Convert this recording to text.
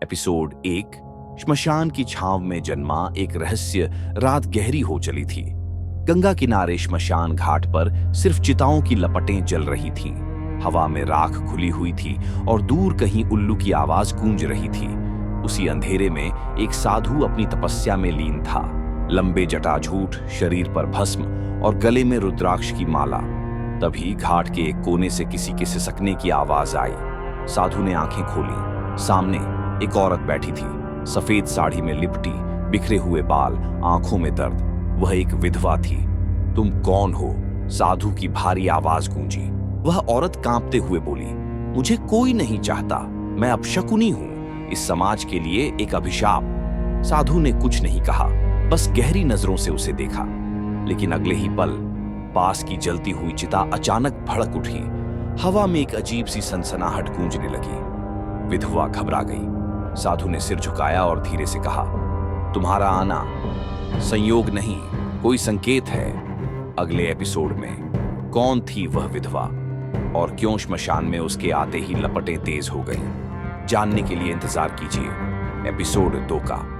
Episode 1। श्मशान की छांव में जन्मा एक रहस्य रात गहरी हो चली थी। गंगा किनारे श्मशान घाट पर सिर्फ चिताओं की लपटें जल रही थीं। हवा में राख खुली हुई थी और दूर कहीं उल्लू की आवाज गूंज रही थी। उसी अंधेरे में एक साधु अपनी तपस्या में लीन था। लंबे जटाझूट, शरीर पर भस्म और गले में रुद्राक्ष की माला। तभी घाट के एक कोने से किसी के सिसकने की आवाज आई। साधु ने आंखें खोली। सामने एक औरत बैठी थी, सफेद साड़ी में लिपटी, बिखरे हुए बाल, आंखों में दर्द। वह एक विधवा थी। तुम कौन हो? साधु की भारी आवाज गूंजी। वह औरत कांपते हुए बोली, मुझे कोई नहीं चाहता, मैं अपशकुनी हूं, इस समाज के लिए एक अभिशाप। साधु ने कुछ नहीं कहा, बस गहरी नजरों से उसे देखा। लेकिन अगले ही पल पास की जलती हुई चिता अचानक भड़क उठी। हवा में एक अजीब सी सनसनाहट गूंजने लगी। विधवा घबरा गई। साधु ने सिर झुकाया और धीरे से कहा, तुम्हारा आना संयोग नहीं, कोई संकेत है। अगले एपिसोड में कौन थी वह विधवा और क्यों श्मशान में उसके आते ही लपटें तेज हो गईं? जानने के लिए इंतजार कीजिए एपिसोड 2 का।